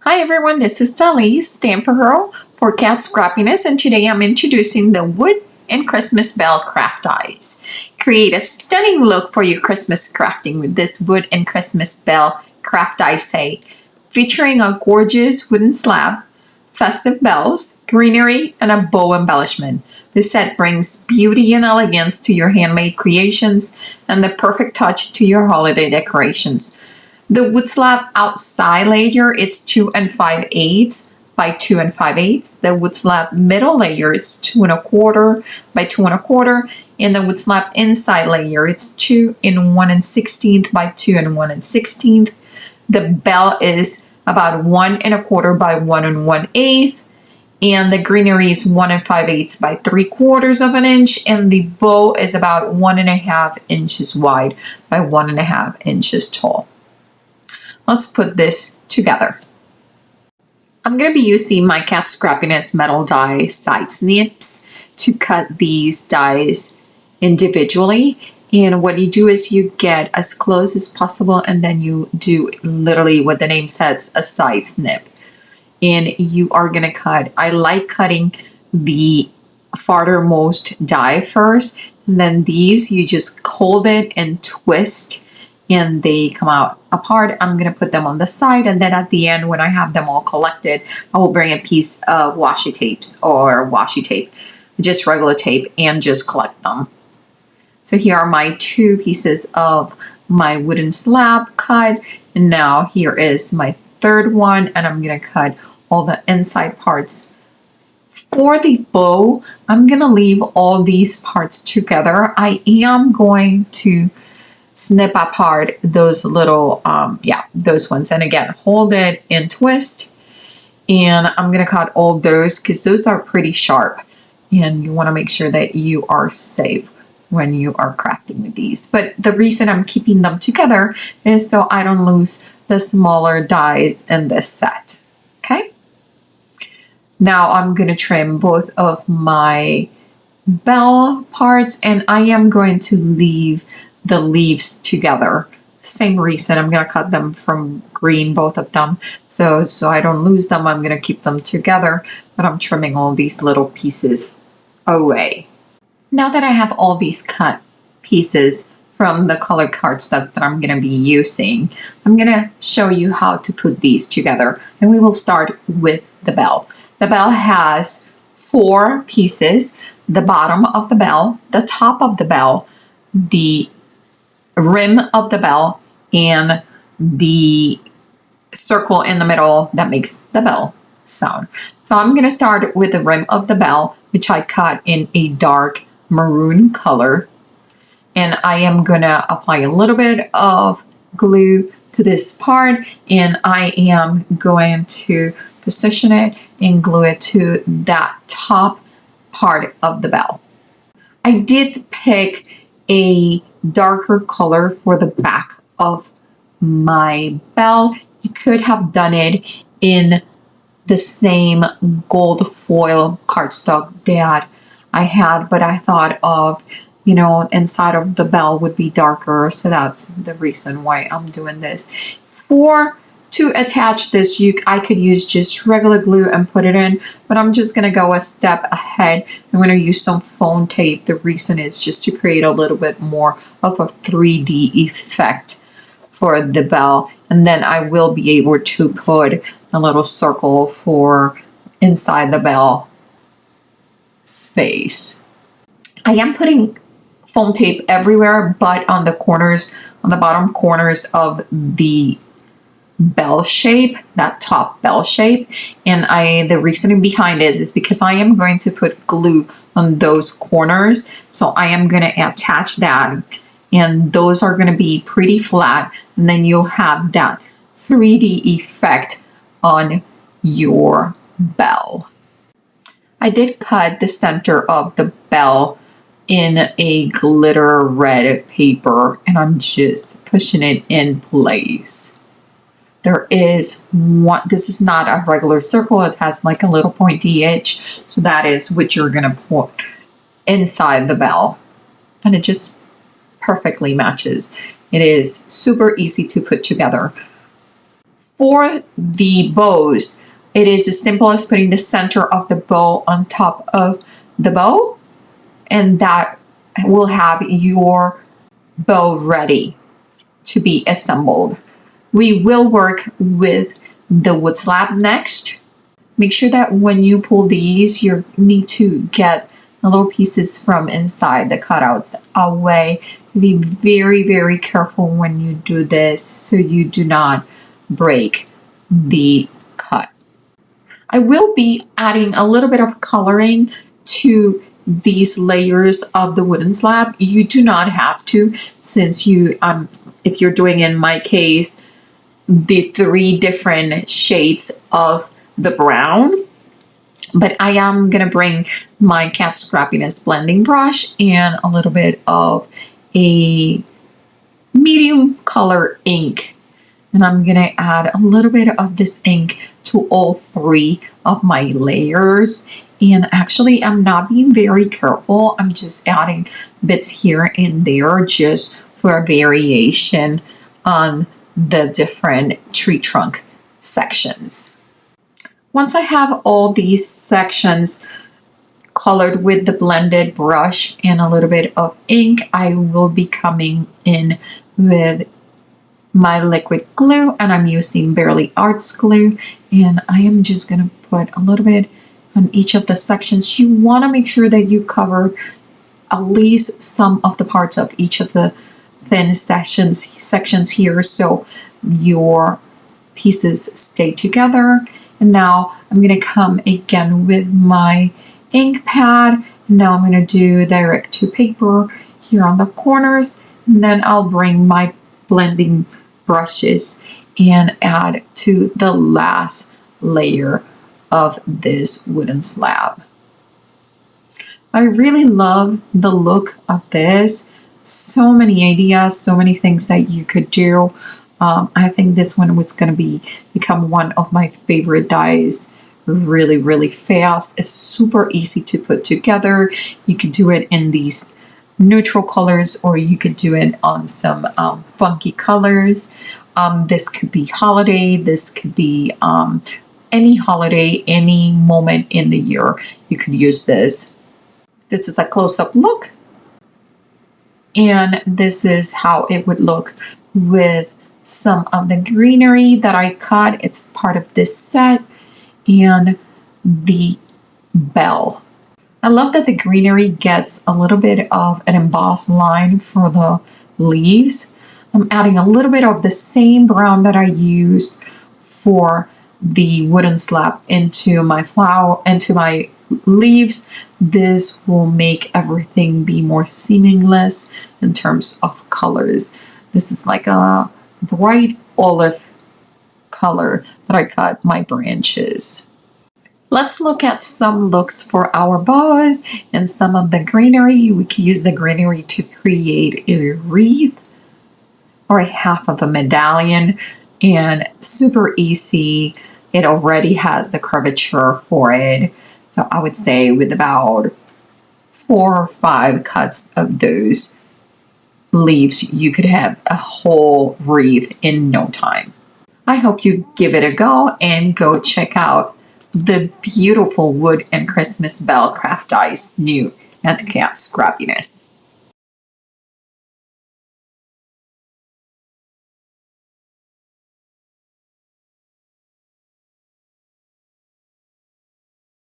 Hi everyone, this is Dalis, the Emperor for Cat Scrappiness, and today I'm introducing the wood and Christmas bell craft dies. Create a stunning look for your Christmas crafting with this wood and Christmas bell craft die set, featuring a gorgeous wooden slab, festive bells, greenery, and a bow embellishment. This set brings beauty and elegance to your handmade creations and the perfect touch to your holiday decorations. The wood slab outside layer it's 2 5/8 by 2 5/8. The wood slab middle layer is 2 1/4 by 2 1/4, and the wood slab inside layer it's 2 1/16 by 2 1/16. The bell is about 1 1/4 by 1 1/8, and the greenery is 1 5/8 by 3/4 of an inch, and the bow is about 1.5 inches wide by 1.5 inches tall. Let's put this together. I'm going to be using my Cat Scrappiness metal die side snips to cut these dies individually. And what you do is you get as close as possible, and then you do literally what the name says, a side snip. And you are going to cut. I like cutting the farthermost die first, and then these you just hold it and twist, and they come out apart. I'm going to put them on the side, and then at the end when I have them all collected, I will bring a piece of washi tape, just regular tape, and just collect them. So here are my 2 pieces of my wooden slab cut, and now here is my 3rd one, and I'm going to cut all the inside parts. For the bow, I'm going to leave all these parts together. I am going to snip apart those little, those ones. And again, hold it and twist. And I'm going to cut all those because those are pretty sharp. And you want to make sure that you are safe when you are crafting with these. But the reason I'm keeping them together is so I don't lose the smaller dies in this set. Okay. Now I'm going to trim both of my bell parts, and I am going to leave the leaves together. Same reason, I'm going to cut them from green, both of them, so I don't lose them. I'm going to keep them together, but I'm trimming all these little pieces away. Now that I have all these cut pieces from the colored cardstock that I'm going to be using, I'm going to show you how to put these together, and we will start with the bell. The bell has 4 pieces: the bottom of the bell, the top of the bell, the rim of the bell, and the circle in the middle that makes the bell sound. So I'm going to start with the rim of the bell, which I cut in a dark maroon color, and I am going to apply a little bit of glue to this part, and I am going to position it and glue it to that top part of the bell. I did pick a darker color for the back of my bell. You could have done it in the same gold foil cardstock that I had, but I thought of, inside of the bell would be darker, so that's the reason why I'm doing this. To attach this, I could use just regular glue and put it in, but I'm just going to go a step ahead. I'm going to use some foam tape. The reason is just to create a little bit more of a 3D effect for the bell, and then I will be able to put a little circle for inside the bell space. I am putting foam tape everywhere but on the corners, on the bottom corners of the bell shape, that top bell shape, and the reasoning behind it is because I am going to put glue on those corners, so I am going to attach that, and those are going to be pretty flat, and then you'll have that 3D effect on your bell. I did cut the center of the bell in a glitter red paper, and I'm just pushing it in place. There is one, this is not a regular circle, it has like a little pointy edge, so that is what you're going to put inside the bell, and it just perfectly matches. It is super easy to put together. For the bows, it is as simple as putting the center of the bow on top of the bow, and that will have your bow ready to be assembled. We will work with the wood slab next. Make sure that when you pull these, you need to get the little pieces from inside the cutouts away. Be very, very careful when you do this so you do not break the cut. I will be adding a little bit of coloring to these layers of the wooden slab. You do not have to, since you if you're doing, in my case, the 3 different shades of the brown. But I am gonna bring my Cat Scrappiness blending brush and a little bit of a medium color ink, and I'm gonna add a little bit of this ink to all 3 of my layers. And actually, I'm not being very careful. I'm just adding bits here and there just for a variation on the different tree trunk sections. Once I have all these sections colored with the blended brush and a little bit of ink, I will be coming in with my liquid glue, and I'm using Barely Arts glue, and I am just going to put a little bit on each of the sections. You want to make sure that you cover at least some of the parts of each of the thin sections here so your pieces stay together. And now I'm going to come again with my ink pad. Now I'm going to do direct to paper here on the corners, and then I'll bring my blending brushes and add to the last layer of this wooden slab. I really love the look of this. So many ideas, so many things that you could do. I think this one was going to become one of my favorite dies really, really fast. It's super easy to put together. You could do it in these neutral colors, or you could do it on some funky colors. This could be holiday. This could be any holiday, any moment in the year. You could use this. This is a close-up look. And this is how it would look with some of the greenery that I cut. It's part of this set, and the bell. I love that the greenery gets a little bit of an embossed line for the leaves. I'm adding a little bit of the same brown that I used for the wooden slab into my leaves. This will make everything be more seamless in terms of colors. This is like a bright olive color that I cut my branches. Let's look at some looks for our bows and some of the greenery. We can use the greenery to create a wreath or a half of a medallion, and super easy. It already has the curvature for it. So I would say with about 4 or 5 cuts of those leaves, you could have a whole wreath in no time. I hope you give it a go and go check out the beautiful wood and Christmas bell craft dies new at the Cat Scrappiness.